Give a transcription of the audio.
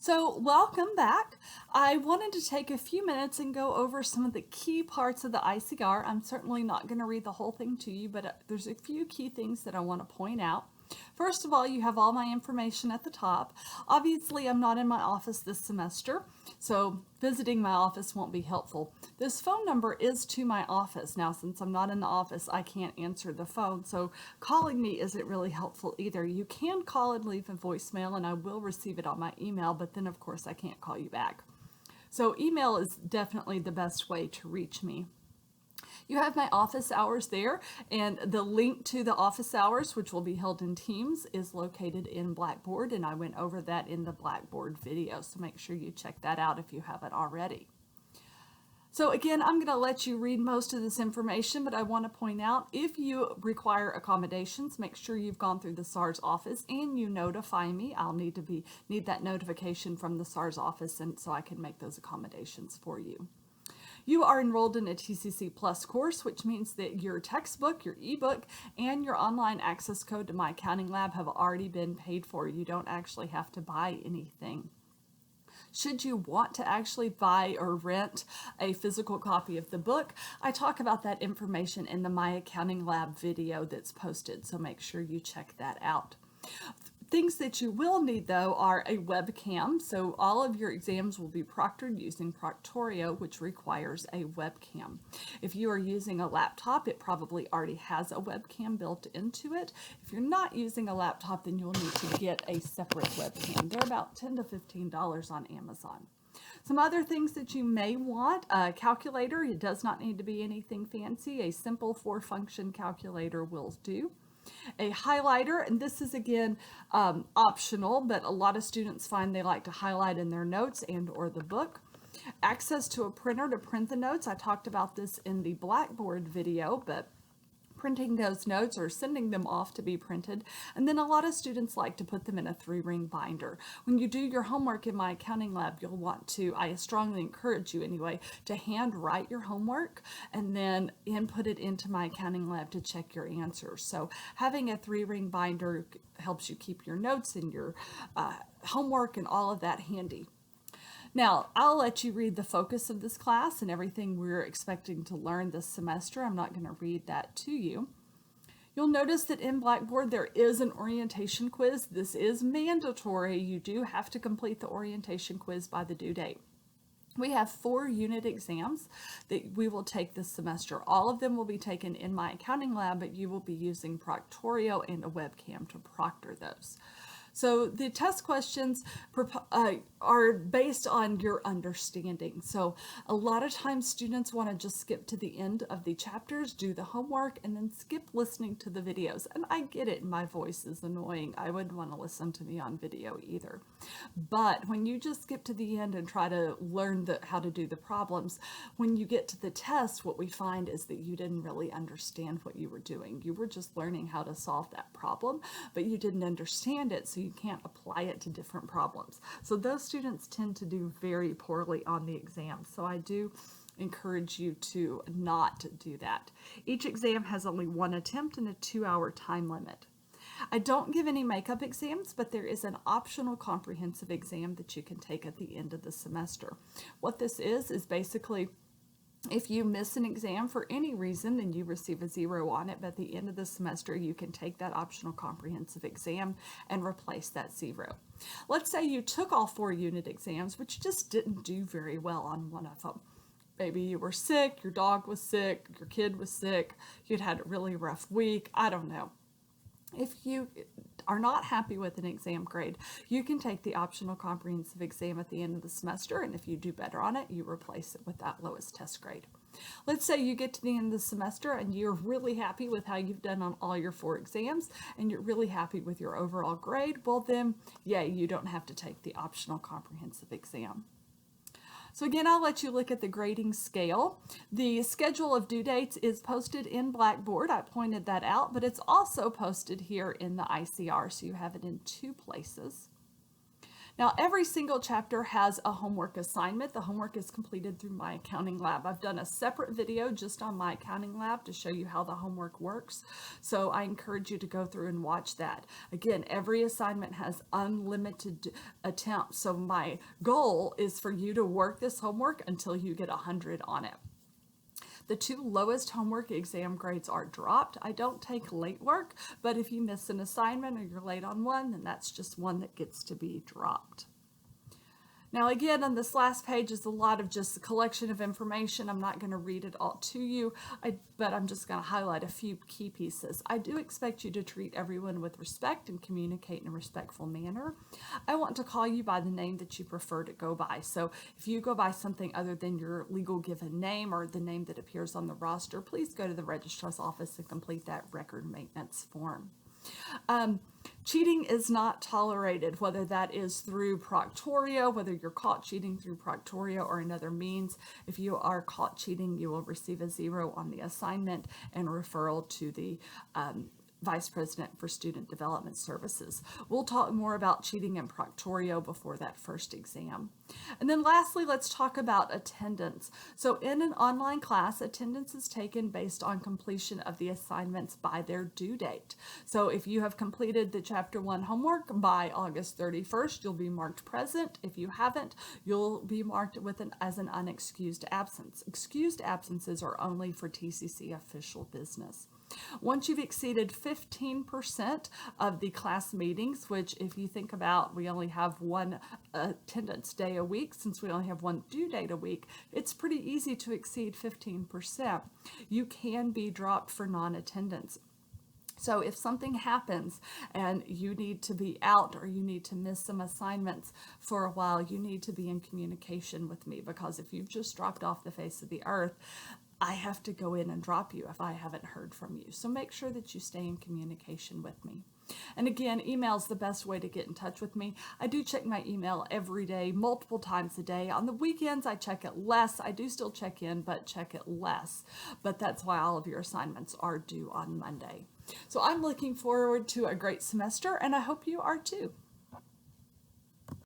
So, welcome back. I wanted to take a few minutes and go over some of the key parts of the ICR. I'm certainly not going to read the whole thing to you, but there's a few key things that I want to point out. First of all, you have all my information at the top. Obviously, I'm not in my office this semester, so visiting my office won't be helpful. This phone number is to my office. Now, since I'm not in the office, I can't answer the phone, so calling me isn't really helpful either. You can call and leave a voicemail, and I will receive it on my email, but then, of course, I can't call you back. So email is definitely the best way to reach me. You have my office hours there, and the link to the office hours, which will be held in Teams, is located in Blackboard, and I went over that in the Blackboard video, so make sure you check that out if you haven't already. So again, I'm going to let you read most of this information, but I want to point out if you require accommodations, make sure you've gone through the SARS office and you notify me. I'll need that notification from the SARS office, and so I can make those accommodations for you. You are enrolled in a TCC Plus course, which means that your textbook, your ebook, and your online access code to My Accounting Lab have already been paid for. You don't actually have to buy anything. Should you want to actually buy or rent a physical copy of the book, I talk about that information in the My Accounting Lab video that's posted, so make sure you check that out. Things that you will need, though, are a webcam. So all of your exams will be proctored using Proctorio, which requires a webcam. If you are using a laptop, it probably already has a webcam built into it. If you're not using a laptop, then you'll need to get a separate webcam. They're about $10 to $15 on Amazon. Some other things that you may want, a calculator. It does not need to be anything fancy. A simple 4-function calculator will do. A highlighter, and this is again optional, but a lot of students find they like to highlight in their notes and or the book. Access to a printer to print the notes. I talked about this in the Blackboard video, but printing those notes or sending them off to be printed. And then a lot of students like to put them in a 3-ring binder. When you do your homework in My Accounting Lab, you'll want to, I strongly encourage you anyway, to hand write your homework and then input it into My Accounting Lab to check your answers. So having a 3-ring binder helps you keep your notes and your homework and all of that handy. Now, I'll let you read the focus of this class and everything we're expecting to learn this semester. I'm not going to read that to you. You'll notice that in Blackboard there is an orientation quiz. This is mandatory. You do have to complete the orientation quiz by the due date. We have 4 unit exams that we will take this semester. All of them will be taken in My Accounting Lab, but you will be using Proctorio and a webcam to proctor those. So the test questions are based on your understanding. So a lot of times students want to just skip to the end of the chapters, do the homework, and then skip listening to the videos. And I get it, my voice is annoying. I wouldn't want to listen to me on video either. But when you just skip to the end and try to learn how to do the problems, when you get to the test, what we find is that you didn't really understand what you were doing. You were just learning how to solve that problem, but you didn't understand it, so you can't apply it to different problems. So those students tend to do very poorly on the exam. So I do encourage you to not do that. Each exam has only 1 attempt and a 2-hour time limit. I don't give any makeup exams, but there is an optional comprehensive exam that you can take at the end of the semester. What this is basically if you miss an exam for any reason, then you receive a 0 on it, but at the end of the semester, you can take that optional comprehensive exam and replace that 0. Let's say you took all 4 unit exams, but you just didn't do very well on one of them. Maybe you were sick, your dog was sick, your kid was sick, you'd had a really rough week, I don't know. If you are not happy with an exam grade, you can take the optional comprehensive exam at the end of the semester, and if you do better on it, you replace it with that lowest test grade. Let's say you get to the end of the semester and you're really happy with how you've done on all your 4 exams, and you're really happy with your overall grade, well then, yay, you don't have to take the optional comprehensive exam. So again, I'll let you look at the grading scale. The schedule of due dates is posted in Blackboard. I pointed that out, but it's also posted here in the ICR, so you have it in 2 places. Now, every single chapter has a homework assignment. The homework is completed through my accounting lab. I've done a separate video just on my accounting lab to show you how the homework works. So I encourage you to go through and watch that. Again, every assignment has unlimited attempts. So my goal is for you to work this homework until you get 100 on it. The two lowest homework exam grades are dropped. I don't take late work, but if you miss an assignment or you're late on one, then that's just one that gets to be dropped. Now again, on this last page is a lot of just a collection of information. I'm not going to read it all to you, but I'm just going to highlight a few key pieces. I do expect you to treat everyone with respect and communicate in a respectful manner. I want to call you by the name that you prefer to go by. So if you go by something other than your legal given name or the name that appears on the roster, please go to the registrar's office and complete that record maintenance form. Cheating is not tolerated, whether that is through proctorio, whether you're caught cheating through proctorio or another means. If you are caught cheating, you will receive a 0 on the assignment and referral to the Vice President for Student Development Services. We'll talk more about cheating and proctorio before that first exam. And then lastly, let's talk about attendance. So in an online class, attendance is taken based on completion of the assignments by their due date. So if you have completed the Chapter 1 homework by August 31st, you'll be marked present. If you haven't, you'll be marked with as an unexcused absence. Excused absences are only for TCC official business. Once you've exceeded 15% of the class meetings, which if you think about, we only have one attendance day a week, since we only have one due date a week, it's pretty easy to exceed 15%. You can be dropped for non-attendance. So if something happens and you need to be out or you need to miss some assignments for a while, you need to be in communication with me, because if you've just dropped off the face of the earth, I have to go in and drop you if I haven't heard from you. So make sure that you stay in communication with me. And again, email is the best way to get in touch with me. I do check my email every day, multiple times a day. On the weekends, I check it less. I do still check in, but check it less. But that's why all of your assignments are due on Monday. So I'm looking forward to a great semester, and I hope you are too.